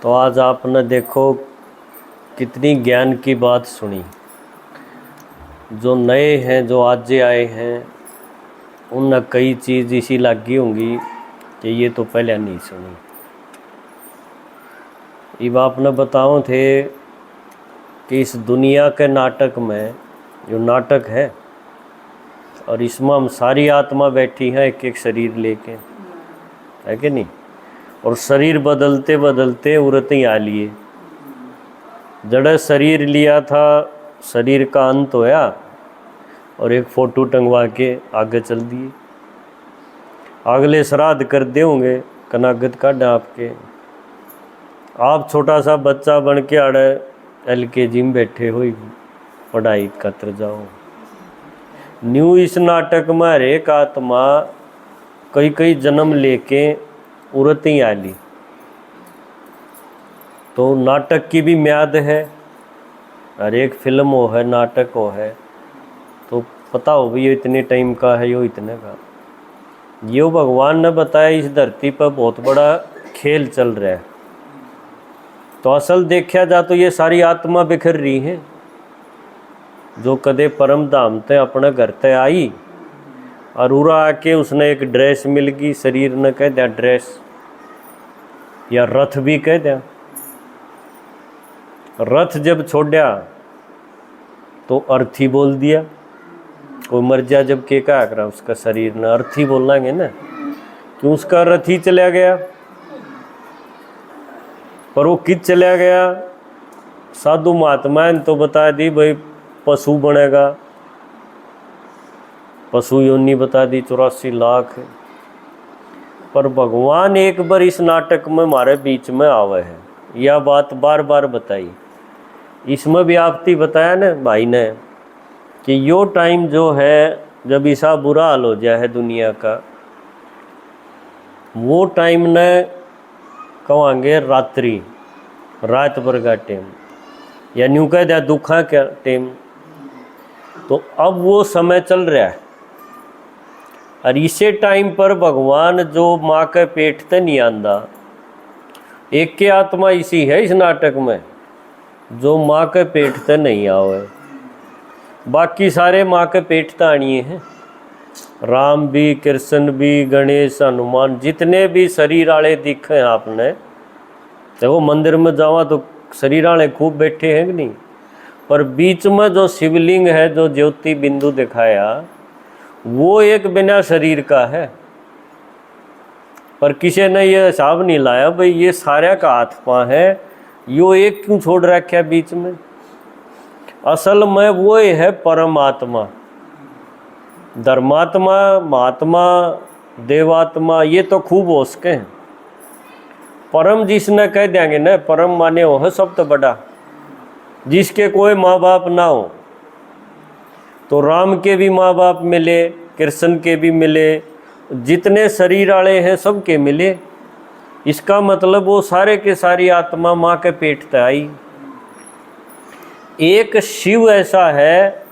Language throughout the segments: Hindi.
तो आज आपने देखो कितनी ज्ञान की बात सुनी। जो नए हैं, जो आज आए हैं, उन कई चीज़ इसी लगी होंगी कि ये तो पहले नहीं सुनी। अब आपने बताओ थे कि इस दुनिया के नाटक में जो नाटक है और इसमें हम सारी आत्मा बैठी है एक एक शरीर लेके, है कि नहीं। और शरीर बदलते बदलते उरत ही आ लिए। जड़ शरीर लिया था, शरीर का अंत होया और एक फ़ोटो टंगवा के आगे चल दिए। अगले श्राद्ध कर दे होंगे कनागत काढ़ आपके। आप छोटा सा बच्चा बन के आड़े LKG में बैठे हो, पढ़ाई कर जाओ। न्यू इस नाटक में हर एक आत्मा कई कई जन्म लेके उरत ही आ ली। तो नाटक की भी म्याद है, हर एक फिल्म हो है, नाटक हो है, तो पता हो भी ये इतने टाइम का है, यो इतने का। यो भगवान ने बताया इस धरती पर बहुत बड़ा खेल चल रहा है। तो असल देखा जा तो ये सारी आत्मा बिखर रही है, जो कदे परम धाम ते अपने घर ते आई और उरा आके उसने एक ड्रेस मिल गई, शरीर ने कह दिया ड्रेस या रथ भी कह दिया। रथ जब छोड़ा तो अर्थी बोल दिया। कोई मर जा जब के क्या करा उसका शरीर ने अर्थी बोलेंगे ना, क्यों उसका रथ ही चला गया। पर वो कित चला गया, साधु महात्मा ने तो बता दी भाई पशु बनेगा, पशु योनि बता दी 84 लाख। पर भगवान एक बार इस नाटक में हमारे बीच में आवे है, यह बात बार बार बताई। इसमें भी आपती बताया ना भाई ने कि यो टाइम जो है जब ऐसा बुरा हाल हो जाए है दुनिया का, वो टाइम ने कहेंगे रात्रि, रात भर का टाइम, या न्यू कह दिया दुखा का टाइम। तो अब वो समय चल रहा है और इसे टाइम पर भगवान जो माँ के पेट ते नहीं आंदा, एक के आत्मा इसी है इस नाटक में जो माँ के पेट ते नहीं आवे। बाकी सारे माँ के पेट ते आनिए हैं। राम भी, कृष्ण भी, गणेश, हनुमान, जितने भी शरीर वाले दिखे आपने, तो वो मंदिर में जावा तो शरीर वाले खूब बैठे हैं कि नहीं। पर बीच में जो शिवलिंग है, जो ज्योति बिंदु दिखाया, वो एक बिना शरीर का है। पर किसी ने ये हिसाब नहीं लाया भाई ये सारे का हाथ पाँव है, यो एक क्यों छोड़ रखा है बीच में। असल में वो है परमात्मा, धर्मात्मा, महात्मा, देवात्मा, ये तो खूब हो सके हैं। परम जिसने कह देंगे ना, परम माने हो है सब तो बड़ा, जिसके कोई माँ बाप ना हो। तो राम के भी माँ बाप मिले, कृष्ण के भी मिले, जितने शरीर वाले हैं सबके मिले। इसका मतलब वो सारे के सारी आत्मा माँ के पेट तक आई। एक शिव ऐसा है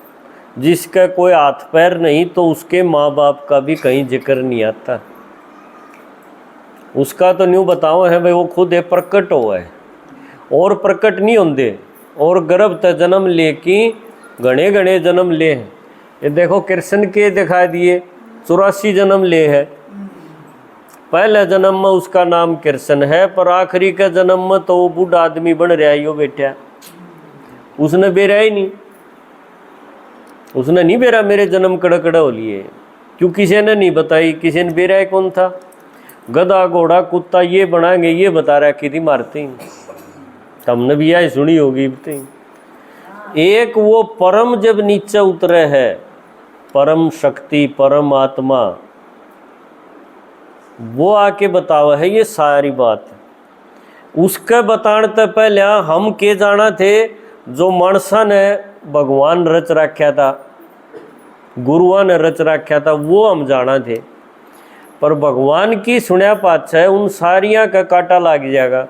जिसका कोई हाथ पैर नहीं, तो उसके माँ बाप का भी कहीं जिक्र नहीं आता। उसका तो न्यू बताओ है भाई वो खुद है प्रकट हुआ है और प्रकट नहीं होंगे, और गर्भ तक जन्म ले कि घने घने जन्म ले हैं। ये देखो कृष्ण के दिखा दिए 84 जन्म ले है। पहले जन्म में उसका नाम कृष्ण है, पर आखिरी के जन्म में तो वो बूढ़ा आदमी बन रहा है यो बेटा। उसने बेरा ही नहीं, उसने नहीं बेरा मेरे जन्म कड़कड़ा हो लिए, क्यों किसी ने नहीं बताई। किसी ने बेरा कौन था, गधा घोड़ा कुत्ता ये बनाएंगे ये बता रहा कि थी मारते। हमने भी यही सुनी होगी। एक वो परम जब नीचे उतरे है, परम शक्ति, परम आत्मा, वो आके बतावा है ये सारी बात। उसके बताने से पहले हम के जाना थे, जो मानसा ने भगवान रच रखा था, गुरुआ ने रच रखा था, वो हम जाना थे। पर भगवान की सुनया पाछा है उन सारिया का काटा लग जाएगा।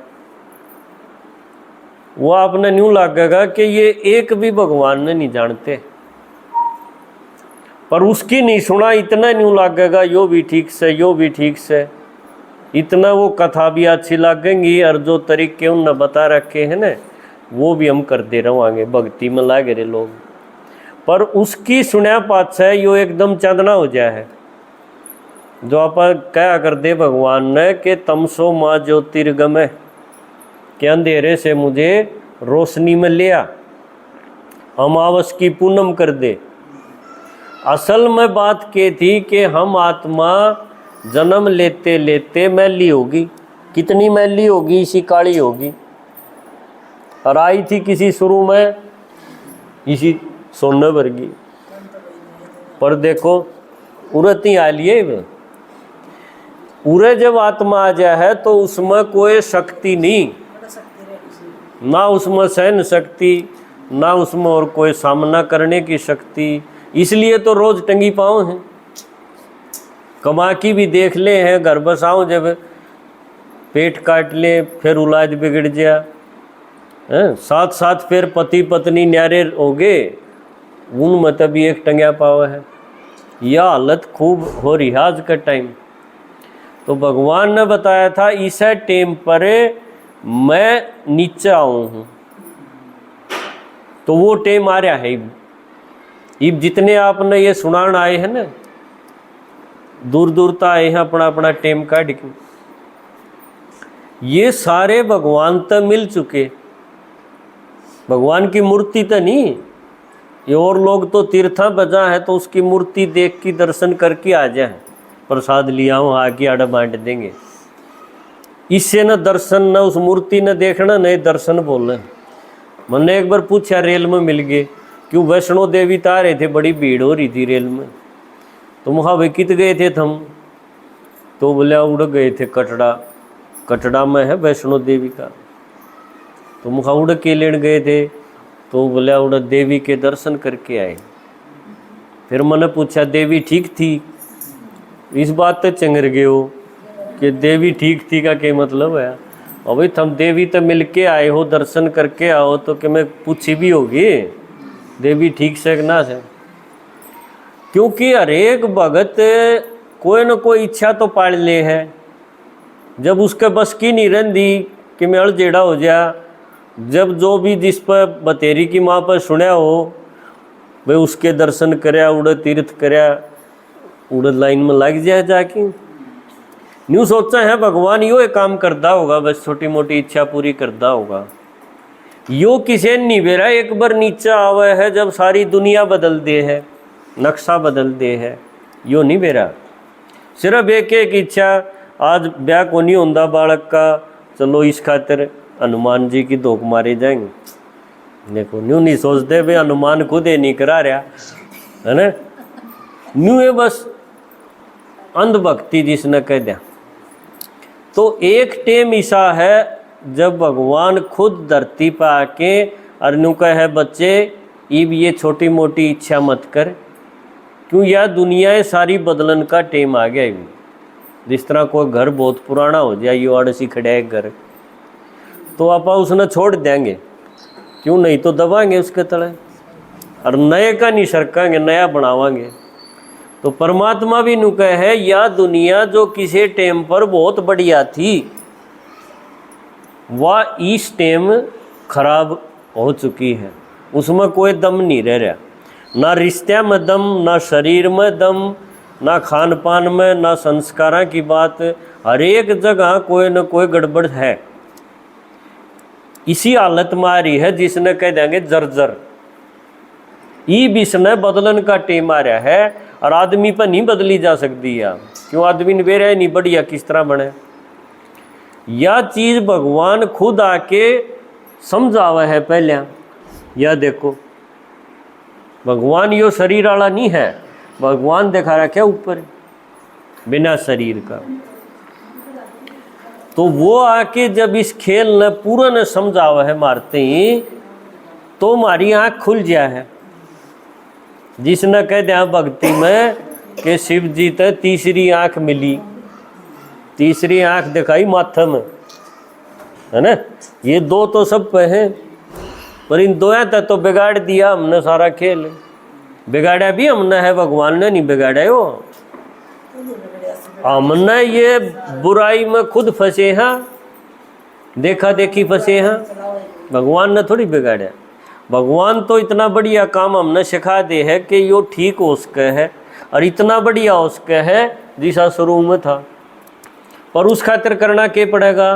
वो आपने न्यू लगेगा कि ये एक भी भगवान ने नहीं जानते, पर उसकी नहीं सुना इतना न्यू लगेगा यो भी ठीक से, यो भी ठीक से। इतना वो कथा भी अच्छी लगेंगी और जो तरीके उनने बता रखे हैं ना वो भी हम करते रहोगे, भक्ति में लागे रे लोग। पर उसकी सुनया पाछे यो एकदम चांदना हो जाए है। जो आप क्या कर दे भगवान ने कि तमसो माँ ज्योतिर्गमय, के अंधेरे से मुझे रोशनी में लिया, अमावस की पूनम कर दे। असल में बात के थी कि हम आत्मा जन्म लेते लेते मैली होगी, कितनी मैली होगी, इसी काली होगी, और आई थी किसी शुरू में इसी सोने वर्गी। पर देखो उरत ही आ लिए, उरे जब आत्मा आ जाए है तो उसमें कोई शक्ति नहीं, ना उसमें सहन शक्ति, ना उसमें और कोई सामना करने की शक्ति। इसलिए तो रोज टंगी पाँव हैं, कमा की भी देख ले हैं, घर बसाओ जब पेट काट ले फिर औलाद बिगड़ जा, साथ साथ फिर पति पत्नी न्यारे हो गए, उनमें तभी एक टंग्या पावा है। यह हालत खूब हो रही आज का टाइम। तो भगवान ने बताया था इस टाइम पर मैं नीचे आऊँ हूँ, तो वो टाइम आ रहा है। इब जितने आपने ये सुनान आए हैं ना, दूर दूर तक आए हैं अपना अपना टाइम काट के, ये सारे भगवान तक मिल चुके। भगवान की मूर्ति तो नहीं, ये और लोग तो तीर्था बजा है तो उसकी मूर्ति देख के दर्शन करके आ जाए, प्रसाद लिया हूँ आके आड़ा बांट देंगे। इससे न दर्शन, न उस मूर्ति न देखना, न दर्शन बोलना। मैंने एक बार पूछा, रेल में मिल गए, क्यों वैष्णो देवी तो आ रहे थे, बड़ी भीड़ हो रही थी रेल में। तो वहाँ वे कित गए थे थम? तो बोले उड़ गए थे कटड़ा, कटड़ा में है वैष्णो देवी का। तो वहाँ उड़ के लेन गए थे, तो बोले उड़ देवी के दर्शन करके आए। फिर मैंने पूछा देवी ठीक थी? इस बात तो चंगर गए हो कि देवी ठीक थी का क्या मतलब है? और भाई तुम देवी तो मिल के आए हो, दर्शन करके आओ, तो कि मैं पूछी भी होगी देवी ठीक से ना से। क्योंकि हर एक भगत कोई न कोई इच्छा तो पाल ले है, जब उसके बस की नहीं रहती कि मैं अड़जेड़ा हो जा, जब जो भी जिस पर बतेरी की माँ पर सुनया हो भाई उसके दर्शन करया, उड़ तीर्थ करया, उड़ लाइन में लग जाए जाके। न्यू सोचा है भगवान यो एक काम करता होगा, बस छोटी मोटी इच्छा पूरी करता होगा। यो किसे नहीं बेरा एक बार नीचे आवे है जब सारी दुनिया बदल दे है, नक्शा बदल दे है, यो नहीं बेरा। सिर्फ एक एक इच्छा, आज ब्याह को नहीं होता बालक का, चलो इस खातिर हनुमान जी की धोख मारे जाएंगे। देखो न्यू नहीं सोचते भाई हनुमान खुद ही नहीं करा रहा है ना, न्यू है बस अंधभक्ति जिसने कह दिया। तो एक टेम ऐसा है जब भगवान खुद धरती पर आके अरनु का है बच्चे इब ये छोटी मोटी इच्छा मत कर, क्यों यह दुनिया सारी बदलन का टेम आ गया। जिस तरह कोई घर बहुत पुराना हो जाए, ये आड़सी खड़ा है घर, तो आप उसने छोड़ देंगे, क्यों नहीं तो दबाएंगे उसके तले, और नए का नहीं सरकांगे, नया बनावांगे। तो परमात्मा भी नुका है यह दुनिया जो किसी टेम पर बहुत बढ़िया थी, वह इस टेम खराब हो चुकी है, उसमें कोई दम नहीं रह रहा, ना रिश्ते में दम, ना शरीर में दम, ना खान पान में, ना संस्कारों की बात, हर एक जगह कोई न कोई गड़बड़ है। इसी हालत में आ रही है जिसने कह देंगे जर्जर, ई बिसने बदलन का टेम आ रहा है, और आदमी पर नहीं बदली जा सकती या क्यों आदमी ने बेरा नहीं बढ़िया किस तरह बने। यह चीज़ भगवान खुद आके समझावा है पहले। यह देखो भगवान यो शरीर वाला नहीं है, भगवान दिखा रहा क्या ऊपर बिना शरीर का। तो वो आके जब इस खेल ने पूरा ने समझावा है मारते ही, तो हमारी आँख खुल जाए है। जिसने कह दिया भक्ति में कि शिव जी तो तीसरी आँख मिली, तीसरी आँख दिखाई माथा में, है ना। ये दो तो सब पे हैं, पर इन दो तक तो बिगाड़ दिया हमने सारा खेल। बिगाड़ा भी हमने है, भगवान ने नहीं बिगाड़ा। वो हमने ये बुराई में खुद फंसे हैं, देखा देखी फंसे हैं, भगवान ने थोड़ी बिगाड़ा। भगवान तो इतना बढ़िया काम हमने सिखा दे है कि यो ठीक हो सके है, और इतना बढ़िया हो सके है जैसा शुरू में था। पर उस खातिर करना क्या पड़ेगा?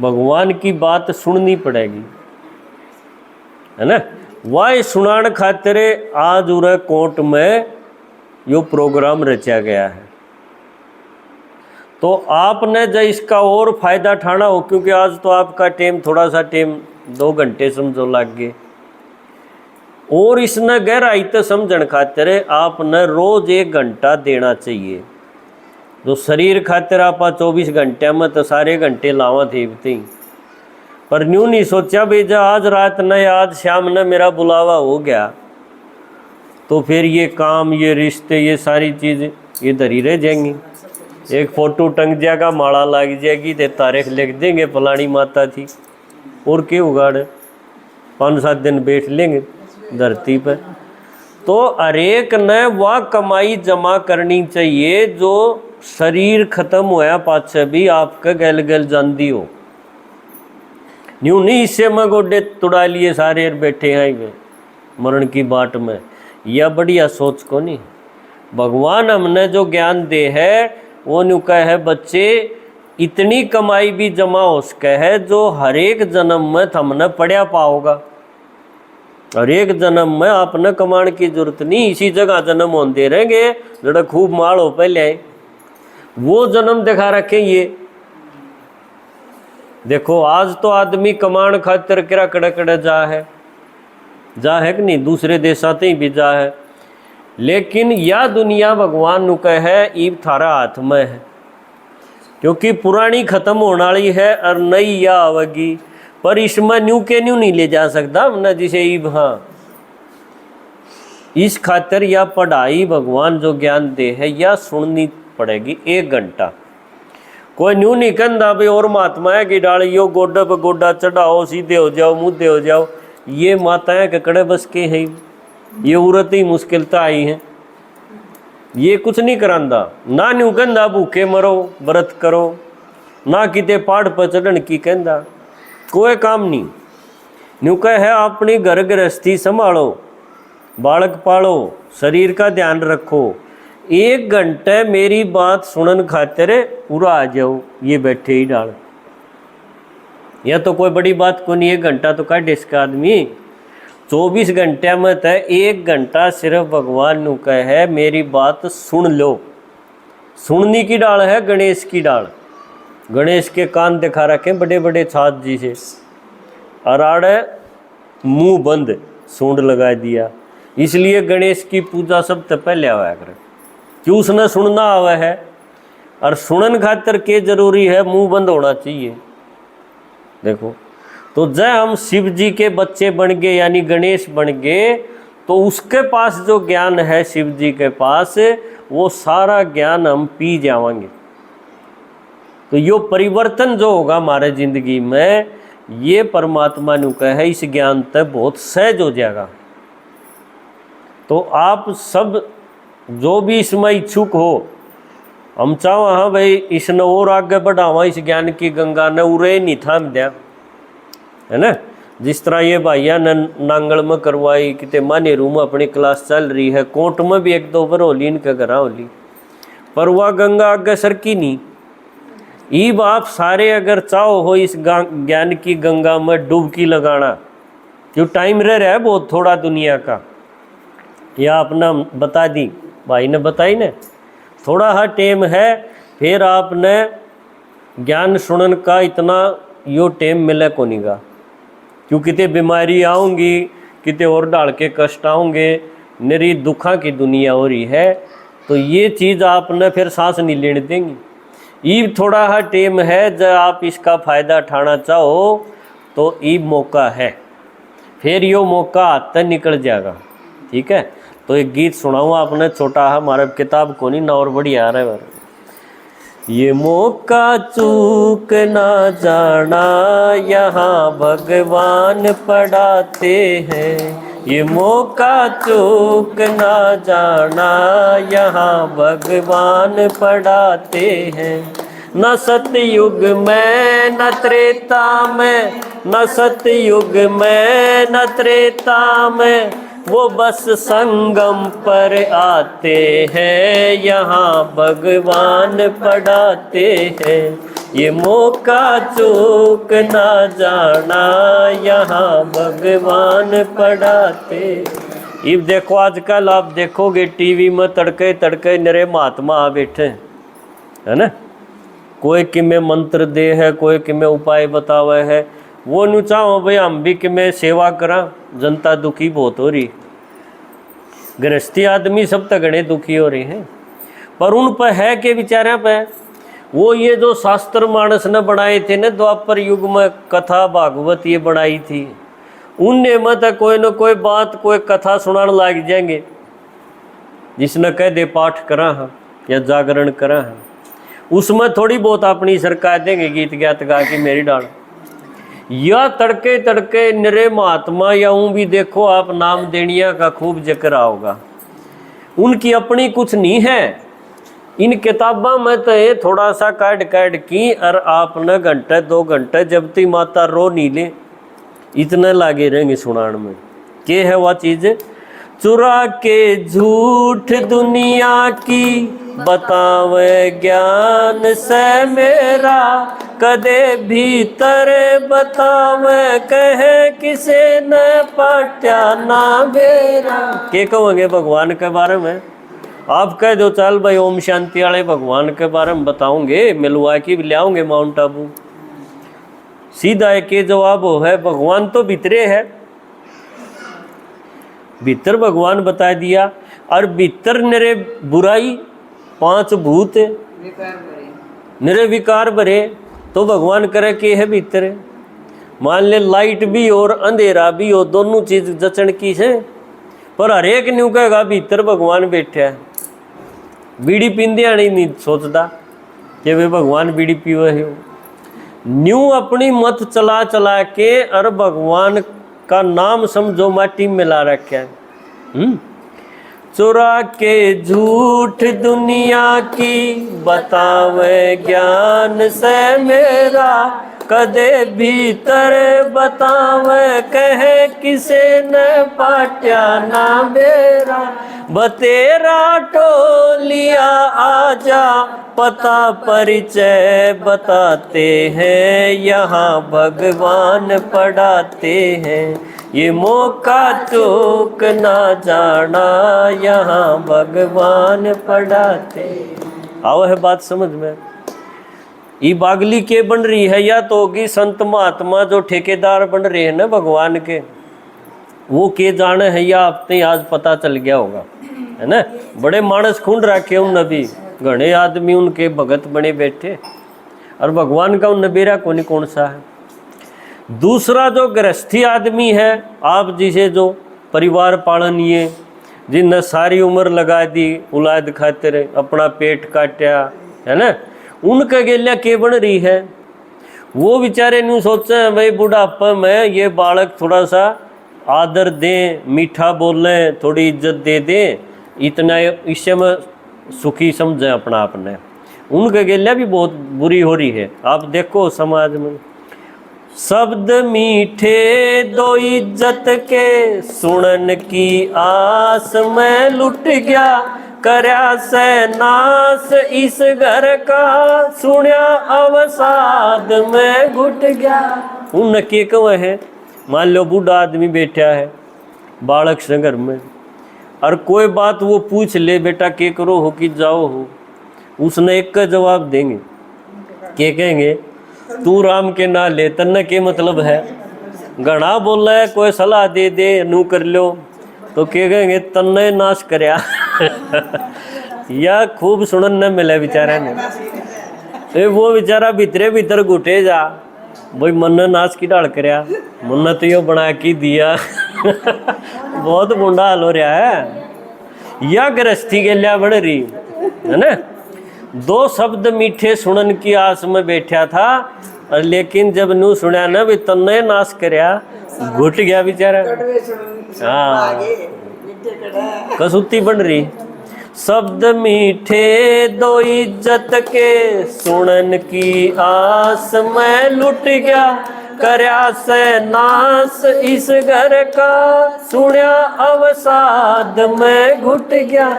भगवान की बात सुननी पड़ेगी, है ना। वह सुनान खातिर आज उरे कोर्ट में यो प्रोग्राम रचा गया है। तो आपने जो इसका और फायदा उठाना हो, क्योंकि आज तो आपका टाइम थोड़ा सा टाइम 2 घंटे समझो लग गए, और इसने गहराई तो समझण खातिर आपने रोज 1 घंटा देना चाहिए। जो शरीर खातिर आप 24 घंटे में तो सारे घंटे लावा थे, पर न्यू नहीं सोचा भाई जब आज रात न आज शाम न मेरा बुलावा हो गया तो फिर ये काम, ये रिश्ते, ये सारी चीज़ इधर ही रह जाएंगी। एक फोटो टंग जाएगा, माला लग जाएगी, ते तारीख लिख देंगे फलानी माता थी, और क्या उगाड़ 5-7 दिन बैठ लेंगे धरती पर। तो हरेक ने वह कमाई जमा करनी चाहिए जो शरीर खत्म होया पाछे भी आपके गल गल जाती हो। न्यू नहीं इससे में गोडे तुड़ा लिए सारे बैठे हैं वे मरण की बाट में, यह बढ़िया सोच को नहीं। भगवान हमने जो ज्ञान दे है वो न्यू कह है बच्चे इतनी कमाई भी जमा हो सके है जो हर एक जन्म में हमने पढ़िया पाओगा। हर एक जन्म में आपने कमाने की जरूरत नहीं, इसी जगह जन्म होते रहेंगे जरा खूब माल हो पहले वो जन्म दिखा रखे। ये देखो आज तो आदमी कमान खातिर किरा कड़े कड़े जा है कि नहीं, दूसरे देशाते ही भी जा है, लेकिन यह दुनिया भगवान नु कह है ईब थारा हाथ में है, क्योंकि पुरानी खत्म होने वाली है और नई या आवेगी। पर इसमें न्यू के न्यू नहीं ले जा सकता हमने जिसे ईब। हाँ, इस खातिर यह पढ़ाई भगवान जो ज्ञान दे है यह सुननी पड़ेगी 1 घंटा। कोई न्यू नहीं कहता भाई और महात्मा है कि डालियो गोडे पे गोडा चढ़ाओ, सीधे हो जाओ, मुद्दे हो जाओ। ये माताएं ककड़े बस के हैं, ये औरत ही मुश्किलता आई हैं, ये कुछ नहीं करांदा। ना न्यू कहता भूखे मरो व्रत करो, ना किते पहाड़ पर चढ़न की कहता, कोई काम नहीं। न्यू कह है अपनी घर गृहस्थी संभालो, बालक पालो, शरीर का ध्यान रखो, 1 घंटे मेरी बात सुनन खातिर पूरा आ जाओ, ये बैठे ही डाल। यह तो कोई बड़ी बात को नहीं, 1 घंटा तो काटे इसका आदमी। 24 घंटे में तो 1 घंटा सिर्फ भगवान नु कह है मेरी बात सुन लो। सुननी की डाल है गणेश की डाल। गणेश के कान दिखा रखे बड़े बड़े छाछ जी से, अराड़े मुंह बंद, सूंड लगा दिया। इसलिए गणेश की पूजा सबसे पहले आवा करे, क्यों उसने सुनना आवा है। और सुनन खातिर के जरूरी है, मुंह बंद होना चाहिए। देखो तो जब हम शिव जी के बच्चे बन गए यानी गणेश बन गए, तो उसके पास जो ज्ञान है शिव जी के पास, वो सारा ज्ञान हम पी जाएंगे। तो यो परिवर्तन जो होगा हमारे जिंदगी में, ये परमात्मा ने कहा है इस ज्ञान तक बहुत सहज हो जाएगा। तो आप सब जो भी इसमें इच्छुक हो, हम चाहो हाँ भाई इसने और आगे बढ़ावा, इस ज्ञान की गंगा ने उरे नहीं थाम दिया, है ना। जिस तरह ये भाइया ने नांगल में करवाई, कितने मानेरू में अपनी क्लास चल रही है, कोर्ट में भी 1-2 बार होली, इनके घर होली, पर वह गंगा आगे सरकी नहीं। ईब आप सारे अगर चाहो हो इस ज्ञान की गंगा में डुबकी लगाना, क्यों टाइम रह रहा है बहुत थोड़ा दुनिया का, यह अपना बता दी भाई ने बताई ना, थोड़ा हा टाइम है, फिर आपने ज्ञान सुनन का इतना यो टाइम मिले को नहीं गा, क्यों कितने बीमारी आऊँगी, कितने और डाल के कष्ट आऊँगे, मेरी दुखा की दुनिया हो रही है। तो ये चीज़ आपने फिर सांस नहीं लेने देंगी। ये थोड़ा हा टाइम है, जब आप इसका फ़ायदा उठाना चाहो तो ये मौका है, फिर यो मौका हाथ निकल जाएगा। ठीक है, तो एक गीत सुनाऊँ आपने छोटा है, हमारे किताब को नहीं ना और बढ़िया आ रहा है। ये मौका चूक ना जाना, यहाँ भगवान पढ़ाते हैं, ये मौका चूक ना जाना, यहाँ भगवान पढ़ाते हैं। न सतयुग में न त्रेता में, न सतयुग में न त्रेता में, वो बस संगम पर आते हैं, यहाँ भगवान पढ़ाते हैं। ये मौका चूक ना जाना, यहाँ भगवान पढ़ाते। अब देखो आजकल आप देखोगे टीवी में तड़के तड़के नरे महात्मा आ बैठे है ना, कोई किमें मंत्र दे है, कोई किमें उपाय बतावे है। वो न्यू चाहो भाई हम भी किमें सेवा करा, जनता दुखी बहुत हो रही, गृहस्थी आदमी सब तक घने दुखी हो रहे हैं। पर उन पर है के बेचारे पे वो ये जो शास्त्र मानस ने बनाए थे ना द्वापर युग में, कथा भागवत ये बनाई थी, उनने मत कोई न कोई बात कोई कथा सुनाने लग जाएंगे, जिसने कह दे पाठ करा है या जागरण करा है, उसमें थोड़ी बहुत अपनी सरकार देंगे गीत गात गा के मेरी डाल। या तड़के तड़के निरे महात्मा या ऊँ भी देखो आप नाम देनिया का खूब जिक्र होगा, उनकी अपनी कुछ नहीं है। इन किताबों में तो ये थोड़ा सा काट काट की और आपने घंटे 2 घंटे जब तक माता रो नहीं ले इतने लागे रहेंगे सुनान में। के है वह चीज़, चुरा के झूठ दुनिया की बतावे ज्ञान से मेरा, कदे भीतर बतावे कहे किसे न पाट्या ना बेरा। के कहोगे भगवान के बारे में, आप कह दो चल भाई ओम शांति वाले भगवान के बारे में बताओगे, मिलवा के ले आओगे माउंट आबू, सीधा एक जवाब हो है भगवान तो भीतरे है, भीतर भगवान बता दिया। और भीतर निरे बुराई 5 भूत निरे विकार भरे, तो भगवान करे के है भीतर। मान ले लाइट भी और अंधेरा भी हो, दोनों चीज जचन की है, पर हर एक न्यू कहेगा भीतर भगवान बैठा है। बीड़ी पींदे नहीं सोचता कि वे भगवान बीड़ी पीवे है, न्यू अपनी मत चला चला के और भगवान का नाम समझो माटी में ला रखा है। चुरा के झूठ दुनिया की बतावे ज्ञान से मेरा, कदे भीतर बतावे कहे किसे न पाट्या ना बेरा। बतेरा टोलिया आजा पता परिचय बताते हैं, यहाँ भगवान पढ़ाते हैं। ये मौका चूक ना जाना, यहाँ भगवान पढ़ाते। आओ है बात समझ में। ये बागली के बन रही है या तो होगी संत महात्मा जो ठेकेदार बन रहे हैं ना भगवान के, वो के जाने है या आपने आज पता चल गया होगा, है ना। बड़े मानस खून रखे उन नबी, घने आदमी उनके भगत बने बैठे, और भगवान का उन नबेरा कौन सा है। दूसरा जो गृहस्थी आदमी है, आप जिसे जो परिवार पालनीय, जिनने सारी उम्र लगा दी औलाद खातिर अपना पेट काटा, है ना, उनका गेल्या के बन रही है। वो बेचारे न्यू सोचते हैं भाई बुढ़ापा में ये बालक थोड़ा सा आदर दें, मीठा बोलें, थोड़ी इज्जत दे दें, इतना इससे में सुखी समझें अपना आपने। उनके गेल्या भी बहुत बुरी हो रही है। आप देखो समाज में शब्द मीठे दो इज्जत के, सुनन की आस में लुट गया, करया से नास इस घर का, सुनिया अवसाद में घुट गया। उन के कवे है, मान लो बूढ़ा आदमी बैठा है बालक से घर में, और कोई बात वो पूछ ले बेटा के करो हो कि जाओ हो, उसने एक का जवाब देंगे, के कहेंगे तू राम के ना ले, तन्ने के मतलब है। घना बोल रहा है कोई सलाह दे दे नू कर लो, तो के कहेंगे तन्ने नाश करया। या खूब सुनन न मिले बेचारा ने, वो बेचारा भीतरे भीतर घुटे जा, भाई मन नाश की डाल करया, मन तो यो बना के दिया। बहुत बुंडा हाल हो रहा है। या गृहस्थी के लिया बढ़ रही है ना। 2 शब्द मीठे सुनन की आस में बैठा था, लेकिन जब नू सुना ना भी तन्ने नाश करया, घुट गया बेचारा। हाँ कसुती बन रही। शब्द मीठे दो इज्जत के सुनन की आस में लुट गया, करया से नास इस घर का सुनिया अवसाद में घुट गया।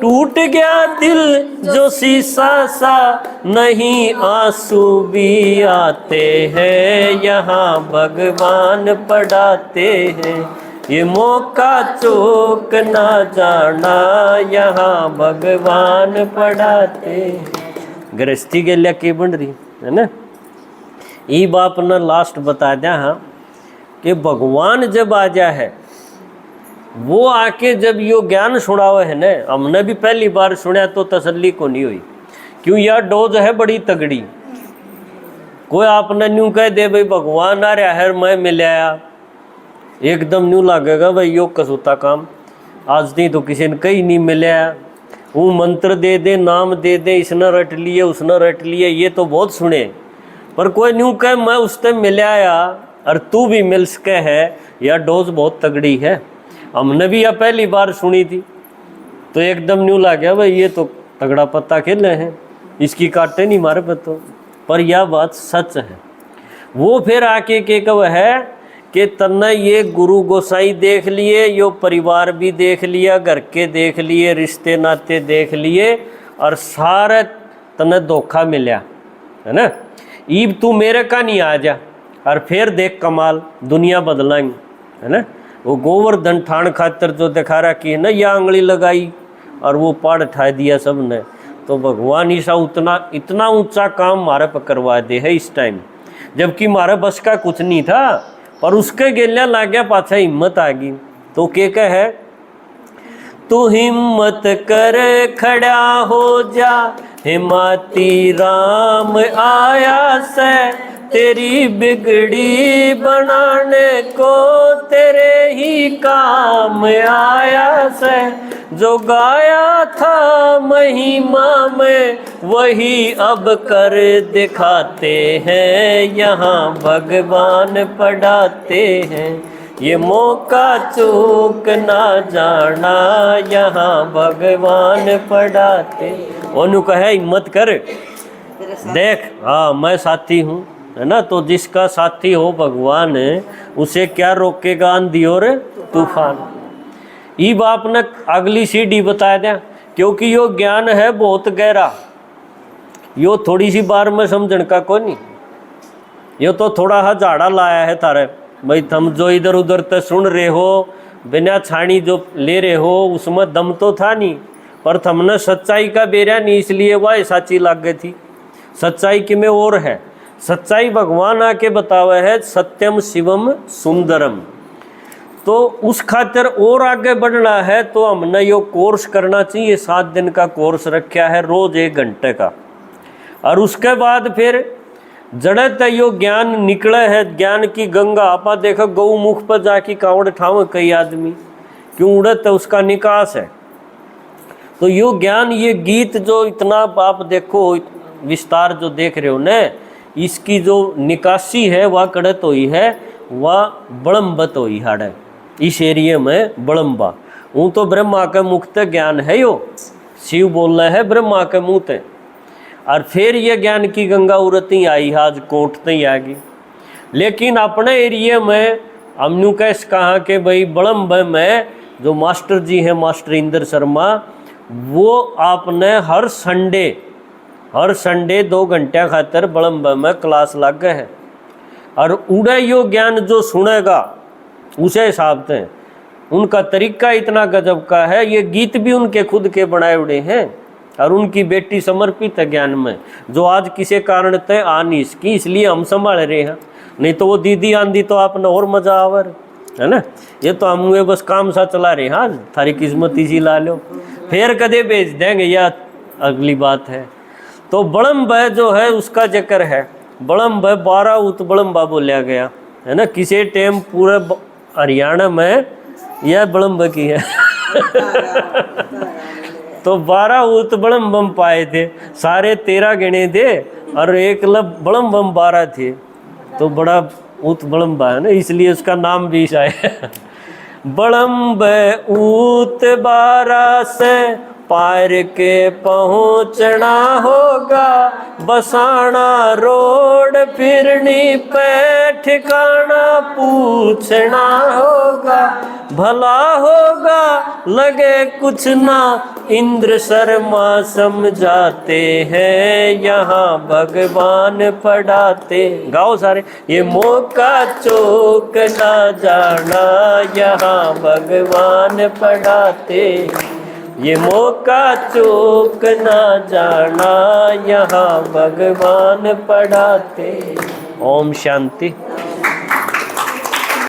टूट गया दिल जो शीशा सा, नहीं आंसू भी आते हैं, यहाँ भगवान पढ़ाते हैं। ये मौका चूक ना जाना, यहाँ भगवान पढ़ाते। गृहस्थी के लिए के बन रही है ना। ये बाप ने लास्ट बता दिया हाँ कि भगवान जब आ जा है, वो आके जब यो ज्ञान सुनावे है ना, हमने भी पहली बार सुना तो तसल्ली को नहीं हुई, क्यों यह डोज है बड़ी तगड़ी। कोई आपने न्यू कह दे भाई भगवान आ रहा है मैं मिलाया, एकदम न्यू लगेगा भाई यो कसूता काम। आज नहीं तो किसी ने कहीं नहीं मिलाया, वो मंत्र दे दे नाम दे दे, इसने रट लिए उसने रट लिए, ये तो बहुत सुने। पर कोई न्यू कह मैं उससे मिलाया और तू भी मिल सके है, यह डोज बहुत तगड़ी है। हमने भी यह पहली बार सुनी थी तो एकदम न्यू ला गया भाई ये तो तगड़ा पत्ता खेले हैं, इसकी काटे नहीं मारे पत्तों। पर यह बात सच है। वो फिर आके के कब है कि तन्ने ये गुरु गोसाई देख लिए, यो परिवार भी देख लिया, घर के देख लिए, रिश्ते नाते देख लिए, और सारे तन्ने धोखा मिला है ना। ईब तू मेरे का नहीं आ जा और फिर देख कमाल दुनिया बदलाएंगे है ना। वो गोवर्धन ठाण खातर जो दिखा रखी है ना, या उंगली लगाई और वो पाड़ ठा दिया सब ने। तो भगवान ईसा उतना इतना ऊंचा काम मारे पर करवा दे है इस टाइम, जबकि मारे बस का कुछ नहीं था, पर उसके गेलिया ला गया पाछा हिम्मत आ गई। तो के है तू हिम्मत कर खड़ा हो जा, हिमाती राम आया से, तेरी बिगड़ी बनाने को तेरे ही काम आया से। जो गाया था महिमा में वही अब कर दिखाते हैं, यहाँ भगवान पढ़ाते हैं। ये मौका चूक ना जाना, यहाँ भगवान पढ़ाते। ओनू कहे हिम्मत कर देख, हाँ मैं साथी हूँ है ना। तो जिसका साथी हो भगवान उसे क्या रोकेगा आंधी और तूफान। ये बाप ने अगली सीढ़ी बता दिया, क्योंकि यो ज्ञान है बहुत गहरा, यो थोड़ी सी बार में समझण का कोई नहीं। यो तो थोड़ा हा झाड़ा लाया है थारे भाई, तुम जो इधर उधर तो सुन रहे हो बिना छाणी जो ले रहे हो उसमें दम तो था नहीं, पर तुमने सच्चाई का बेरा नहीं, इसलिए वह साची लाग गई थी। सच्चाई कि में और है, सच्चाई भगवान आके बतावे है सत्यम शिवम सुंदरम। तो उस खातिर और आगे बढ़ना है तो हमने यो कोर्स करना चाहिए। 7 दिन का कोर्स रखा है, रोज 1 घंटे का। और उसके बाद फिर जड़े तक यो ज्ञान निकले है, ज्ञान की गंगा। आपा देखो गौ मुख पर जाके कांवड़ ठावे कई आदमी, क्यों उड़त है उसका निकास है। तो यो ज्ञान ये गीत जो इतना आप देखो विस्तार जो देख रहे हो न, इसकी जो निकासी है वह कड़त हुई है, वह बड़म्बत हुई हाड़े इस एरिए में बड़म्बा। वो तो ब्रह्मा के मुख ते ज्ञान है, यो शिव बोल रहे है ब्रह्मा के मुँह ते। और फिर ये ज्ञान की गंगा उड़ती आई, आज कोट तई आ गई। लेकिन अपने एरिए में हमने कैसे कहा कि भाई बड़म्ब में जो मास्टर जी हैं मास्टर इंद्र शर्मा, वो आपने हर संडे 2 घंटे खातर बड़म्ब में क्लास लग गए हैं। और उड़े यो ज्ञान जो सुनेगा उसे हिसाब से उनका तरीका इतना गजब का है। ये गीत भी उनके खुद के बनाए उड़े हैं और उनकी बेटी समर्पित है ज्ञान में, जो आज किसी कारण तय आ नहीं इसकी, इसलिए हम संभाल रहे हैं। नहीं तो वो दीदी आंधी तो आपने और मजा आवर है ना। ये तो हम वे बस काम सा चला रहे, हाँ थारी किस्मत इसी ला लो, फिर कदे बेच देंगे, यह अगली बात है। तो बड़म्ब जो है उसका जिक्र है। बड़म्ब 12 उत बड़म्बा बोलिया गया है ना। किसी टाइम पूरे हरियाणा में यह बड़म्ब की है तो 12 उत बड़म्बम पाए थे, सारे 13 गिने थे और एक बड़म्बम 12 थे। तो बड़ा उत बड़म्बा है ना, इसलिए उसका नाम भी है। बड़म्ब ऊत बारा से पार के पहुँचना होगा, बसाना रोड फिरनी पे ठिकाना पूछना होगा। भला होगा लगे कुछ ना, इंद्र शर्मा समझाते हैं, यहाँ भगवान पढ़ाते। गाओ सारे। ये मौका चूक ना जाना, यहाँ भगवान पढ़ाते। ये मौका चूक ना जाना, यहाँ भगवान पढ़ाते। ओम शांति।